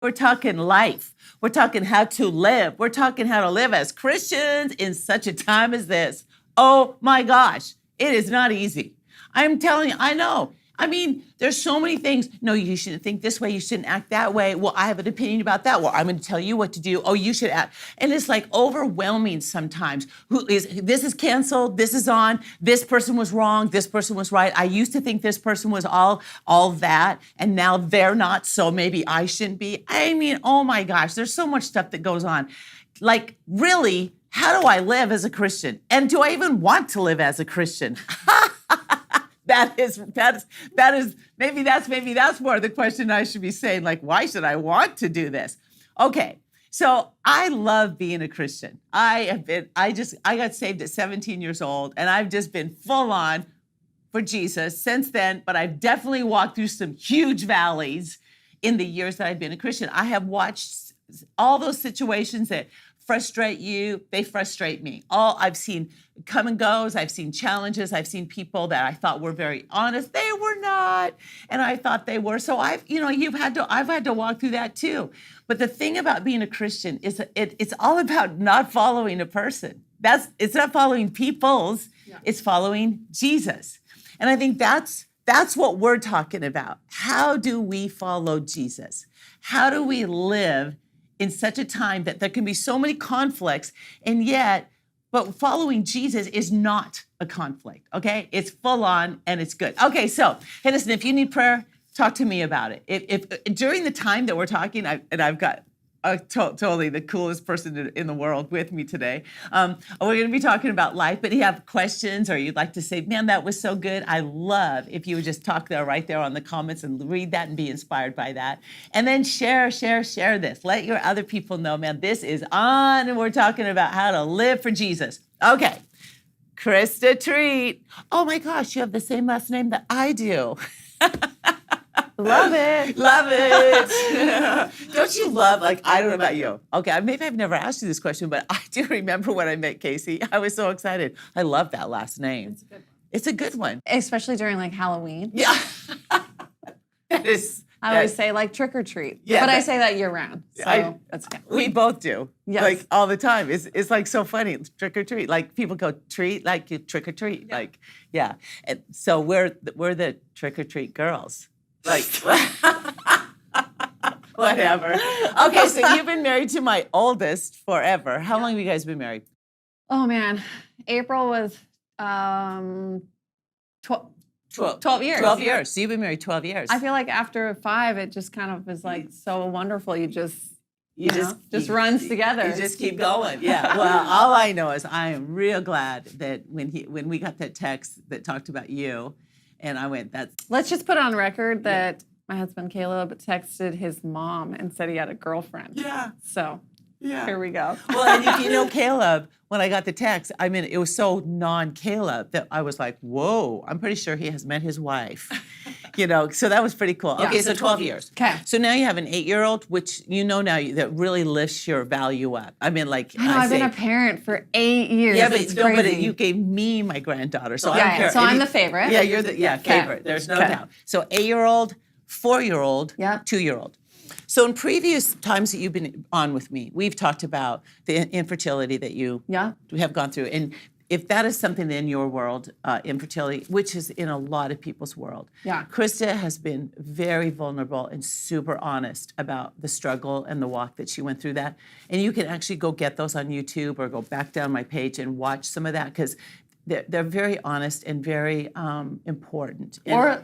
We're talking life. We're talking how to live. We're talking how to live as Christians in such a time as this. Oh my gosh, it is not easy. I'm telling you, I know. I mean, there's so many things. No, you shouldn't think this way. You shouldn't act that way. Well, I have an opinion about that. Well, I'm going to tell you what to do. Oh, you should act. And it's like overwhelming sometimes. This is canceled. This is on. This person was wrong. This person was right. I used to think this person was all that, and now they're not. So maybe I shouldn't be. I mean, oh my gosh, there's so much stuff that goes on. Like, really, how do I live as a Christian? And do I even want to live as a Christian? That is maybe that's more the question I should be saying. Like, why should I want to do this? Okay, so I love being a Christian. I got saved at 17 years old, and I've just been full on for Jesus since then. But I've definitely walked through some huge valleys in the years that I've been a Christian. I have watched all those situations that frustrate you, they frustrate me. I've seen come and goes, I've seen challenges, I've seen people that I thought were very honest, they were not, and I thought they were. So I've had to walk through that too. But the thing about being a Christian is it's all about not following a person. It's not following people's, it's following Jesus. And I think that's what we're talking about. How do we follow Jesus? How do we live in such a time that there can be so many conflicts, but following Jesus is not a conflict, okay? It's full on and it's good. Okay, so, hey, listen, if you need prayer, talk to me about it. If during the time that we're talking, I've got totally the coolest person in the world with me today. We're going to be talking about life, but if you have questions or you'd like to say, man, that was so good, I love if you would just talk right there on the comments and read that and be inspired by that. And then share this. Let your other people know, man, this is on, and we're talking about how to live for Jesus. Okay, Krista Treat. Oh my gosh, you have the same last name that I do. Love it. Love it. Don't you love, I don't know about you. Okay, maybe I've never asked you this question, but I do remember when I met Casey. I was so excited. I love that last name. It's a good one. It's a good one. Especially during Halloween. Yeah. I always say trick or treat. Yeah, but I say that year round. So that's okay. We both do. Yes. All the time. It's so funny. Trick or treat. People go treat, you trick or treat. Yeah. And so we're the trick or treat girls. Whatever. Okay, so you've been married to my oldest forever. How long have you guys been married? Oh, man. April was 12 years. 12 years. So you've been married 12 years. I feel like after 5, it just kind of is so wonderful. You just runs together. You just keep going. Yeah. Well, all I know is I am real glad that when we got that text that talked about you, and I went, Let's just put on record that my husband Caleb texted his mom and said he had a girlfriend. Yeah. So yeah. Here we go. Well, and if you know Caleb, when I got the text, I mean, it was so non-Caleb that I was like, whoa, I'm pretty sure he has met his wife. So that was pretty cool. Yeah. Okay, so 12 years. Okay. So now you have an 8-year-old, which now that really lifts your value up. I mean, I've been a parent for 8 years. Yeah, but you gave me my granddaughter, so I don't care. So I'm the favorite. Yeah, you're the favorite. There's no doubt. So 8-year-old, 4-year-old, 2-year-old. So in previous times that you've been on with me, we've talked about the infertility that you have gone through. And if that is something in your world, infertility, which is in a lot of people's world, Krista has been very vulnerable and super honest about the struggle and the walk that she went through that. And you can actually go get those on YouTube or go back down my page and watch some of that because they're very honest and very important. Or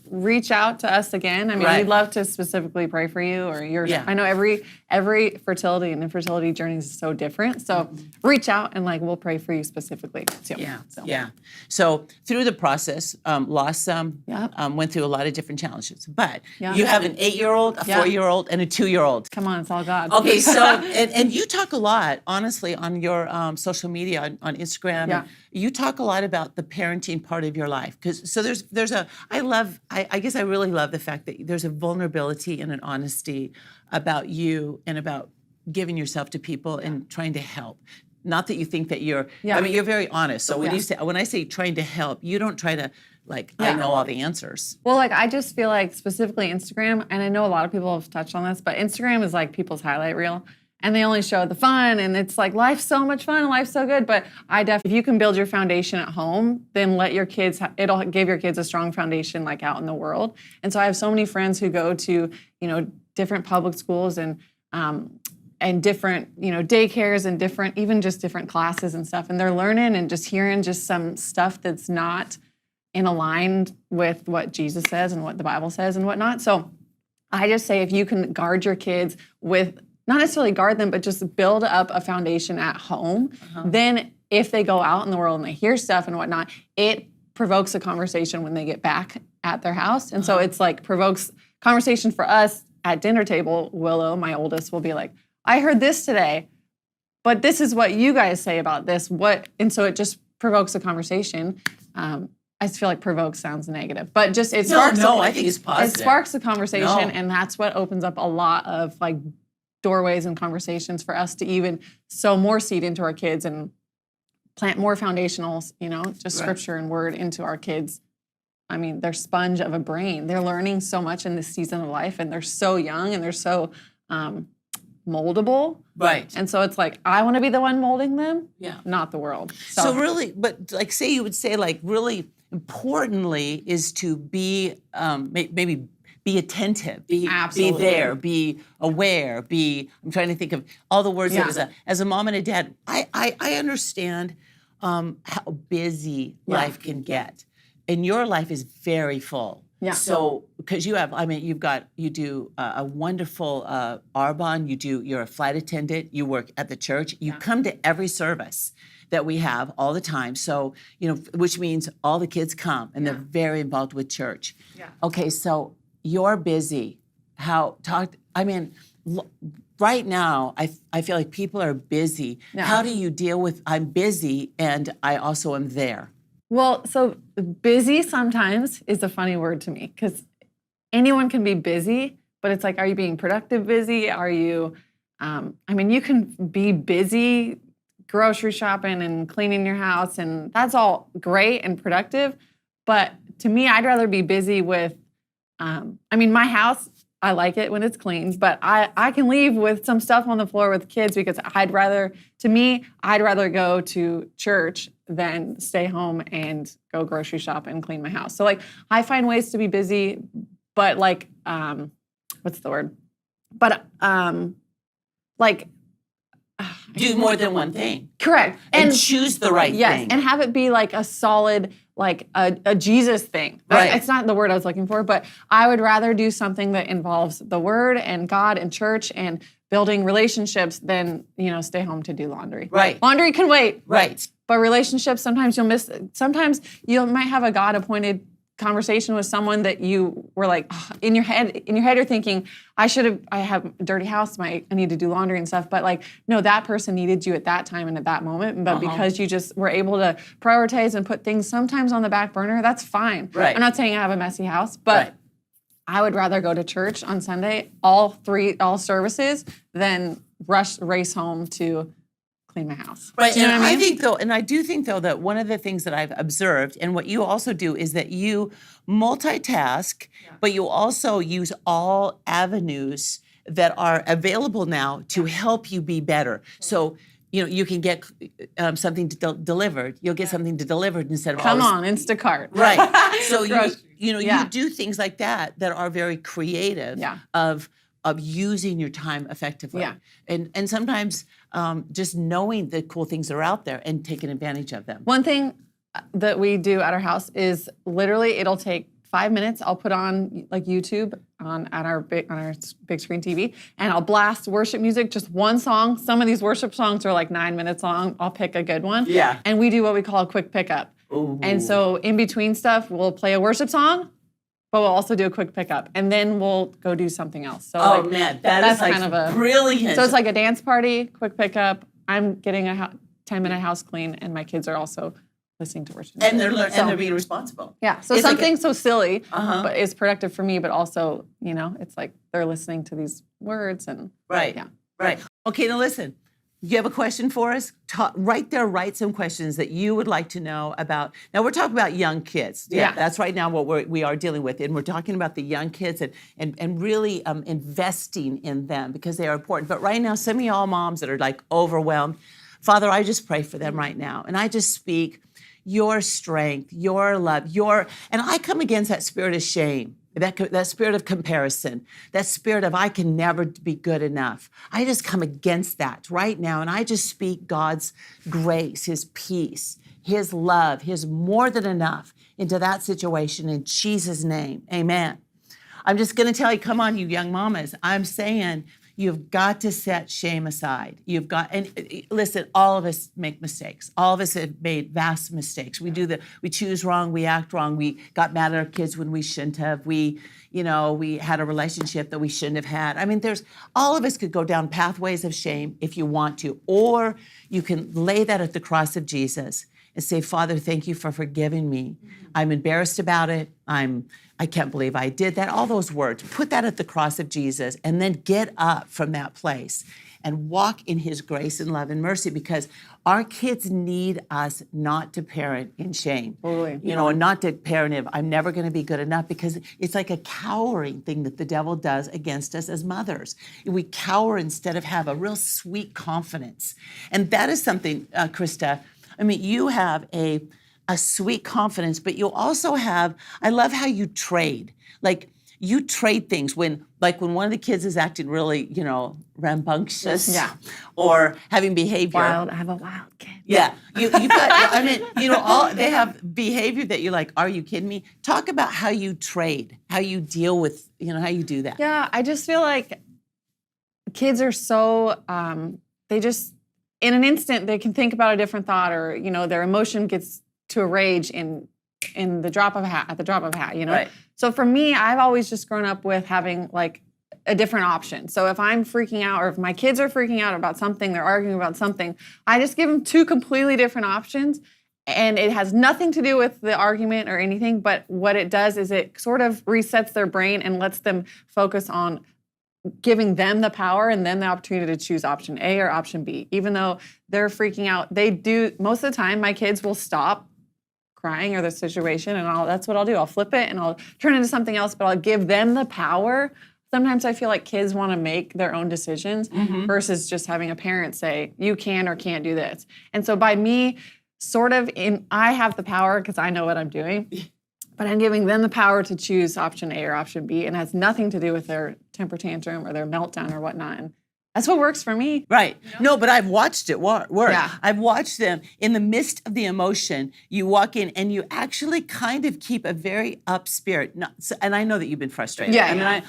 reach out to us again. I mean, we'd love to specifically pray for you or yours. I know every fertility and infertility journey is so different. So reach out and we'll pray for you specifically too. Yeah. So through the process, lost some, went through a lot of different challenges. But you have an 8-year-old, a 4-year-old, and a 2-year-old. Come on, it's all God. Okay, so and you talk a lot, honestly, on your social media, on Instagram. Yeah. You talk a lot about the parenting part of your life. I guess I really love the fact that there's a vulnerability and an honesty about you and about giving yourself to people and trying to help. Not that you think that you're, Yeah. I mean, you're very honest. So when Yeah. when I say trying to help, you don't try to I know all the answers. Well, like I just feel like specifically Instagram, and I know a lot of people have touched on this, but Instagram is like people's highlight reel. And they only show the fun, and it's like life's so much fun and life's so good. But if you can build your foundation at home, then let your kids. It'll give your kids a strong foundation like out in the world. And so I have so many friends who go to different public schools and different daycares and different classes and stuff, and they're learning and just hearing just some stuff that's not in aligned with what Jesus says and what the Bible says and whatnot. So I just say if you can guard your kids with. Not necessarily guard them, but just build up a foundation at home. Then if they go out in the world and they hear stuff and whatnot, it provokes a conversation when they get back at their house. And so it's like provokes conversation for us at dinner table. Willow, my oldest, will be like, I heard this today, but this is what you guys say about this. And so it just provokes a conversation. I just feel like provoke sounds negative, but just it sparks. No, I think it's positive. It sparks a conversation, and that's what opens up a lot of like doorways and conversations for us to even sow more seed into our kids and plant more foundationals, just scripture and word into our kids. I mean, they're sponge of a brain. They're learning so much in this season of life, and they're so young and they're so moldable. Right. And so it's like, I want to be the one molding them, not the world. So really, but you would say really importantly is to be maybe be attentive, be there, be aware, I'm trying to think of all the words that as a mom and a dad, I understand how busy life can get. And your life is very full. Yeah. So, because you do a wonderful Arbonne, you're a flight attendant, you work at the church, you come to every service that we have all the time. So, which means all the kids come and they're very involved with church. Yeah. Okay, so you're busy. Right now, I feel like people are busy. Yeah. How do you deal with, I'm busy and I also am there? Well, so busy sometimes is a funny word to me because anyone can be busy, but it's like, are you being productive busy? Are you, you can be busy grocery shopping and cleaning your house, and that's all great and productive. But to me, I'd rather be busy with, my house, I like it when it's clean, but I can leave with some stuff on the floor with kids because I'd rather go to church than stay home and go grocery shop and clean my house. So like I find ways to be busy, but like, what's the word? But do more than one thing. Correct. And choose the right thing. And have it be like a solid, like a Jesus thing. It's not the word I was looking for, but I would rather do something that involves the word and God and church and building relationships than, stay home to do laundry. Right. Laundry can wait. Right. But relationships, sometimes you'll miss, sometimes you might have a God-appointed conversation with someone that you were like, in your head you're thinking, I have a dirty house, I need to do laundry and stuff, but like, no, that person needed you at that time and at that moment, but because you just were able to prioritize and put things sometimes on the back burner, that's fine. Right. I'm not saying I have a messy house, but I would rather go to church on Sunday, all services, than race home to clean my house. Right. Do you know and what I mean? I do think though that one of the things that I've observed and what you also do is that you multitask, but you also use all avenues that are available now to help you be better. So, you can get something delivered. You'll get something delivered instead of Instacart. Right. So you do things like that are very creative of using your time effectively. Yeah. And sometimes just knowing the cool things that are out there and taking advantage of them. One thing that we do at our house is literally it'll take 5 minutes. I'll put on like YouTube on our big screen TV, and I'll blast worship music, just one song. Some of these worship songs are like 9 minutes long. I'll pick a good one. Yeah. And we do what we call a quick pickup. Ooh. And so in between stuff, we'll play a worship song, but we'll also do a quick pickup, and then we'll go do something else. So that's kind of a brilliant. So it's like a dance party, quick pickup. I'm getting a 10-minute house clean, and my kids are also listening to worship. And they're being responsible. Yeah. So it's something so silly, but is productive for me, but also, it's like they're listening to these words and right. Yeah. Right. Okay, now listen. You have a question for us? Write some questions that you would like to know about. Now, we're talking about young kids. Yeah. That's right now what we are dealing with. And we're talking about the young kids and really investing in them because they are important. But right now, some of y'all moms that are like overwhelmed, Father, I just pray for them right now. And I just speak your strength, your love, and I come against that spirit of shame. That spirit of comparison, that spirit of I can never be good enough. I just come against that right now, and I just speak God's grace, his peace, his love, his more than enough into that situation in Jesus' name. Amen. I'm just going to tell you, come on, you young mamas. I'm saying you've got to set shame aside. And listen, all of us make mistakes. All of us have made vast mistakes. We choose wrong, we act wrong. We got mad at our kids when we shouldn't have. We had a relationship that we shouldn't have had. I mean, all of us could go down pathways of shame if you want to, or you can lay that at the cross of Jesus and say, Father, thank you for forgiving me. I'm embarrassed about it. I can't believe I did that. All those words, put that at the cross of Jesus and then get up from that place and walk in his grace and love and mercy because our kids need us not to parent in shame. Totally. And not to parent if I'm never going to be good enough because it's like a cowering thing that the devil does against us as mothers. We cower instead of have a real sweet confidence. And that is something, Krista, I mean, you have a sweet confidence, but you also have, I love how you trade. Like, you trade things when one of the kids is acting really, rambunctious or having behavior. Wild. I have a wild kid. Yeah. You've got, they have behavior that you're like, are you kidding me? Talk about how you trade, how you deal with, how you do that. Yeah, I just feel like kids are so, they just, in an instant, they can think about a different thought or, their emotion gets to a rage in the drop of a hat, at the drop of a hat, Right. So for me, I've always just grown up with having like a different option. So if I'm freaking out or if my kids are freaking out about something, they're arguing about something, I just give them two completely different options. And it has nothing to do with the argument or anything, but what it does is it sort of resets their brain and lets them focus on giving them the power and then the opportunity to choose option A or option B. Even though they're freaking out, they do, most of the time, my kids will stop crying or the situation and that's what I'll do. I'll flip it and I'll turn it into something else, but I'll give them the power. Sometimes I feel like kids want to make their own decisions versus just having a parent say, you can or can't do this. And so by me I have the power because I know what I'm doing, but I'm giving them the power to choose option A or option B, and it has nothing to do with their temper tantrum or their meltdown or whatnot. And that's what works for me. Right. No, but I've watched it work. Yeah. I've watched them in the midst of the emotion. You walk in and you actually kind of keep a very up spirit. And I know that you've been frustrated. Yeah. I mean,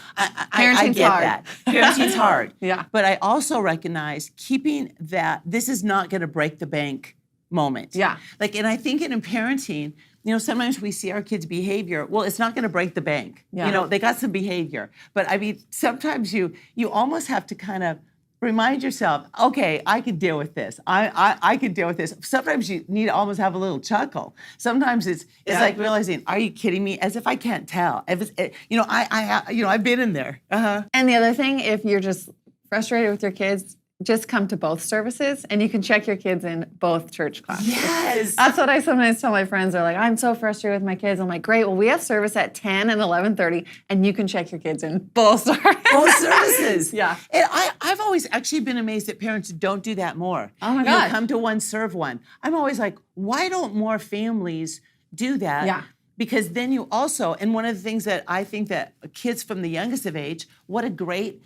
Parenting's I get hard. that. Parenting's hard. Yeah. But I also recognize keeping that this is not going to break the bank moment. Yeah. And I think in parenting, sometimes we see our kids' behavior. Well, it's not going to break the bank. Yeah. They got some behavior. But I mean, sometimes you almost have to kind of remind yourself, okay, I can deal with this. I can deal with this. Sometimes you need to almost have a little chuckle. Sometimes it's like realizing, are you kidding me? As if I can't tell. I've been in there. And the other thing, if you're just frustrated with your kids, just come to both services and you can check your kids in both church classes. Yes. That's what I sometimes tell my friends. They're like, I'm so frustrated with my kids. I'm like, great. Well, we have service at 10 and 11:30 and you can check your kids in both services. Both services. Yeah. And I've always actually been amazed that parents don't do that more. Oh my God. Come to one, serve one. I'm always like, why don't more families do that? Yeah. Because then you also, and one of the things that I think that kids from the youngest of age, what a great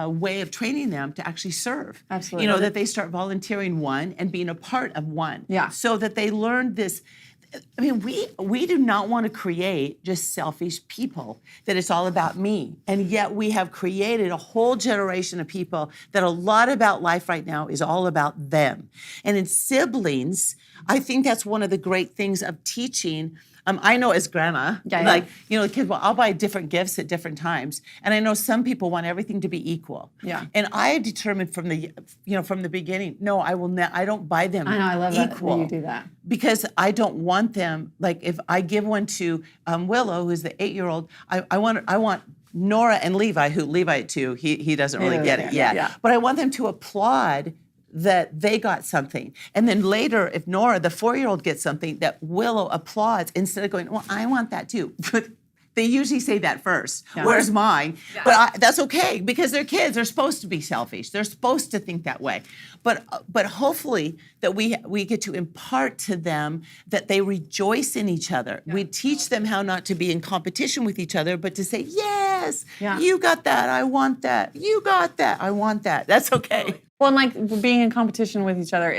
way of training them to actually serve. Absolutely. That they start volunteering one and being a part of one. Yeah. So that they learn this. I mean, we do not want to create just selfish people, that it's all about me. And yet we have created a whole generation of people that a lot about life right now is all about them. And in siblings, I think that's one of the great things of teaching. I know as grandma, the kids, I'll buy different gifts at different times. And I know some people want everything to be equal. Yeah. And I determined from the beginning, no, I will not, I don't buy them I know, I love equal. that you do that. Because I don't want them, like if I give one to Willow, who's the 8-year-old, I want Nora and Levi, who Levi too, he doesn't really get it yet. Yeah. But I want them to applaud that they got something. And then later, if Nora, the 4-year-old, gets something, that Willow applauds instead of going, well, I want that too. But they usually say that first. Yeah. Where's mine? Yeah. But that's okay because they're kids. They're supposed to be selfish. They're supposed to think that way. But hopefully that we get to impart to them that they rejoice in each other. Yeah. We teach them how not to be in competition with each other, but to say, yes, you got that. I want that. You got that. I want that. That's okay. Well, and like being in competition with each other,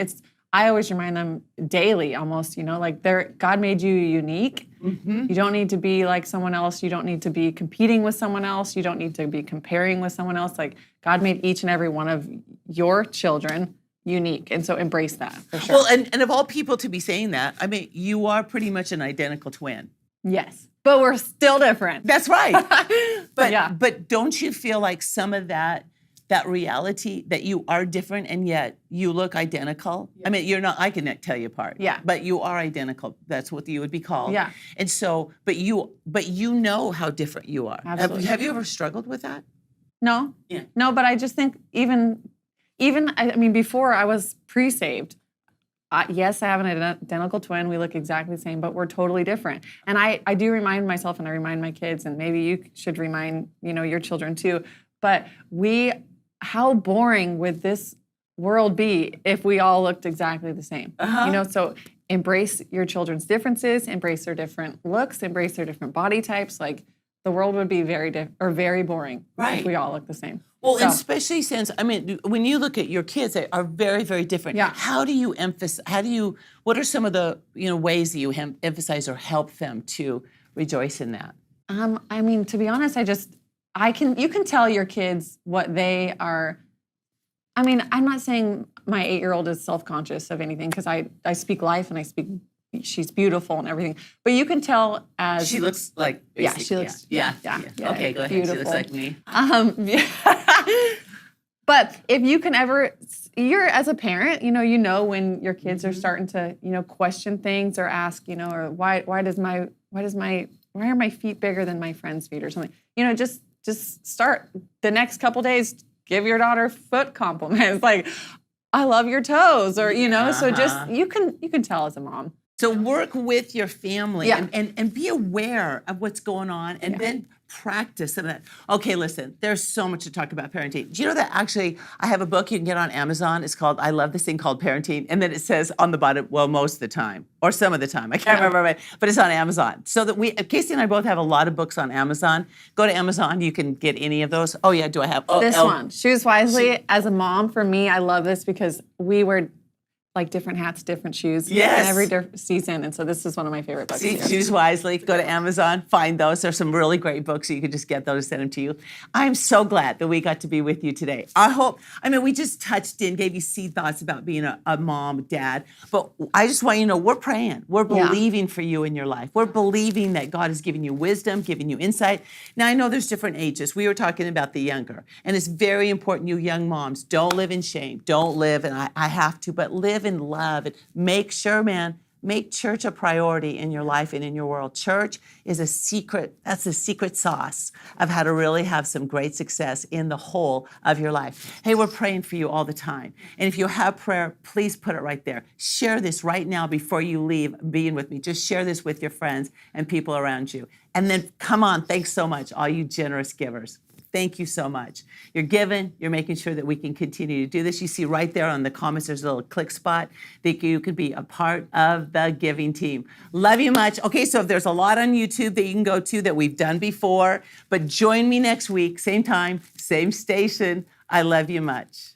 I always remind them daily almost, like God made you unique. Mm-hmm. You don't need to be like someone else. You don't need to be competing with someone else. You don't need to be comparing with someone else. Like God made each and every one of your children unique. And so embrace that for sure. Well, and of all people to be saying that, I mean, you are pretty much an identical twin. Yes. But we're still different. That's right. But but don't you feel like some of that reality that you are different and yet you look identical? Yeah. I mean, you're not, I can tell you apart. Yeah. But you are identical. That's what you would be called. Yeah. And so, but you know how different you are. Absolutely. Have you ever struggled with that? No. Yeah. No, but I just think even I mean, before I was pre-saved, yes, I have an identical twin. We look exactly the same, but we're totally different. And I do remind myself and I remind my kids, and maybe you should remind, your children too, but how boring would this world be if we all looked exactly the same? Uh-huh. So embrace your children's differences, embrace their different looks, embrace their different body types. Like the world would be very boring if we all look the same. Well, and especially since, I mean, when you look at your kids, they are very, very different. Yeah. How do you what are some of the, ways that you emphasize or help them to rejoice in that? I mean, to be honest, you can tell your kids what they are. I mean, I'm not saying my 8-year-old is self-conscious of anything because I speak life and she's beautiful and everything. But you can tell as she looks like she looks yeah. Okay, go ahead. Beautiful. She looks like me. But if you can you're as a parent, when your kids are starting to question things or ask, or why are my feet bigger than my friend's feet or something, just start the next couple days, give your daughter foot compliments like, I love your toes, or so just you can tell as a mom. So work with your family and be aware of what's going on and then practice some of that. Okay, listen, there's so much to talk about parenting. Do you know that actually I have a book you can get on Amazon? It's called, I love this thing called Parenting. And then it says on the bottom, well, most of the time or some of the time. I can't remember, but it's on Amazon. So that Casey and I both have a lot of books on Amazon. Go to Amazon, you can get any of those. Oh yeah, do I have? This one, Choose Wisely. As a mom, for me, I love this because we were like different hats, different shoes in every season. And so this is one of my favorite books. Choose Wisely. Go to Amazon, find those. There's some really great books, so you can just get those, send them to you. I'm so glad that we got to be with you today. We just touched in, gave you seed thoughts about being a mom, dad, but I just want you to know we're praying. We're believing for you in your life. We're believing that God is giving you wisdom, giving you insight. Now, I know there's different ages. We were talking about the younger, and it's very important, you young moms, don't live in shame. Don't live, and I have to, but live in love and make sure, make church a priority in your life and in your world. Church is that's the secret sauce of how to really have some great success in the whole of your life. Hey, we're praying for you all the time. And if you have prayer, please put it right there. Share this right now before you leave being with me. Just share this with your friends and people around you. And then come on, thanks so much, all you generous givers. Thank you so much. You're giving, you're making sure that we can continue to do this. You see right there on the comments, there's a little click spot that you could be a part of the giving team. Love you much. Okay, so if there's a lot on YouTube that you can go to that we've done before, but join me next week, same time, same station. I love you much.